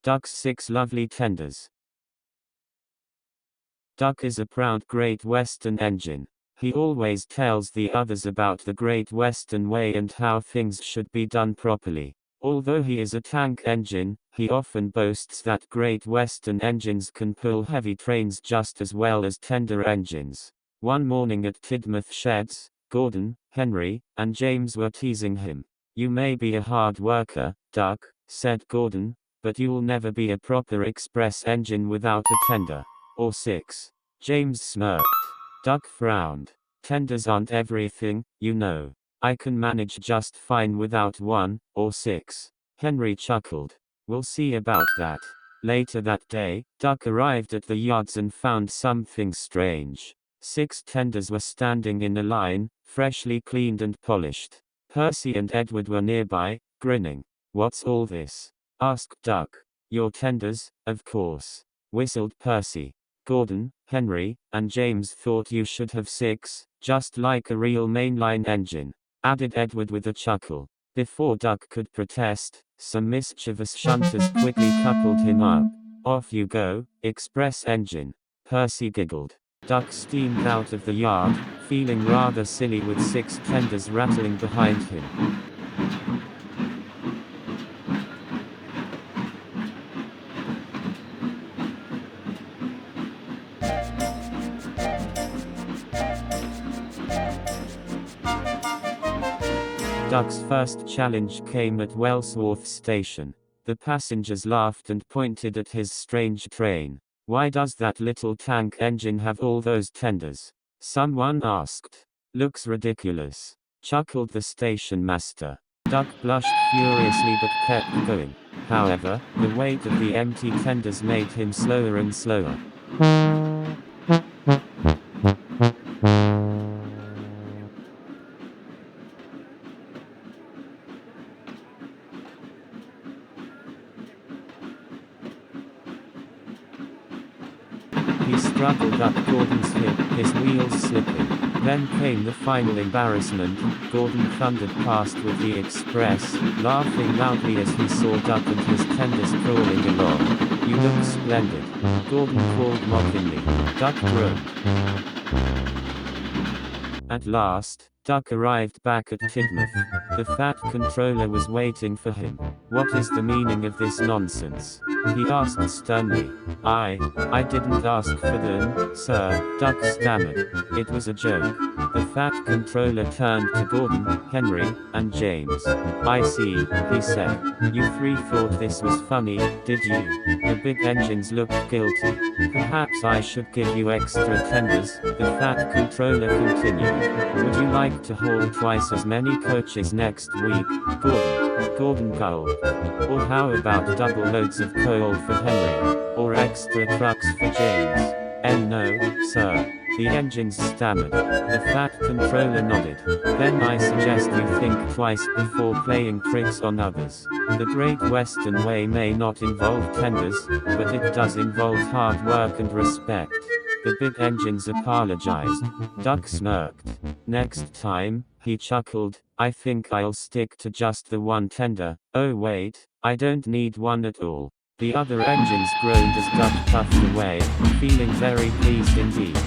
Duck's 6 lovely tenders. Duck is a proud Great Western engine. He always tells the others about the Great Western Way and how things should be done properly. Although he is a tank engine, he often boasts that Great Western engines can pull heavy trains just as well as tender engines. One morning at Tidmouth Sheds, Gordon, Henry, and James were teasing him. "You may be a hard worker, Duck," said Gordon, "but you'll never be a proper express engine without a tender. Or 6. James smirked. Duck frowned. "Tenders aren't everything, you know. I can manage just fine without 1 or 6. Henry chuckled. "We'll see about that." Later that day, Duck arrived at the yards and found something strange. 6 tenders were standing in a line, freshly cleaned and polished. Percy and Edward were nearby, grinning. "What's all this?" asked Duck. "Your tenders, of course," whistled Percy. "Gordon, Henry, and James thought you should have 6, just like a real mainline engine," added Edward with a chuckle. Before Duck could protest, some mischievous shunters quickly coupled him up. "Off you go, express engine," Percy giggled. Duck steamed out of the yard, feeling rather silly with 6 tenders rattling behind him. Duck's first challenge came at Wellsworth Station. The passengers laughed and pointed at his strange train. "Why does that little tank engine have all those tenders?" someone asked. "Looks ridiculous," chuckled the station master. Duck blushed furiously but kept going. However, the weight of the empty tenders made him slower and slower. He struggled up Gordon's hip, his wheels slipping. Then came the final embarrassment. Gordon thundered past with the express, laughing loudly as he saw Duck and his tenders crawling along. "You look splendid," Gordon called mockingly. Duck groaned. At last, Duck arrived back at Tidmouth. The fat controller was waiting for him. "What is the meaning of this nonsense?" he asked sternly. I didn't ask for them, sir," Duck stammered. "It was a joke." The fat controller turned to Gordon, Henry, and James. "I see," he said. "You 3 thought this was funny, did you?" The big engines looked guilty. "Perhaps I should give you extra tenders," the fat controller continued. "Would you like to haul twice as many coaches next week, Gordon gulped. "Or how about double loads of coal for Henry? Or extra trucks for James?" "No, sir," the engines stammered. The fat controller nodded. "Then I suggest you think twice before playing tricks on others. The Great Western Way may not involve tenders, but it does involve hard work and respect." The big engines apologized. Duck smirked. "Next time," he chuckled, "I think I'll stick to just the 1 tender. Oh wait, I don't need 1 at all." The other engines groaned as Duck puffed away, feeling very pleased indeed.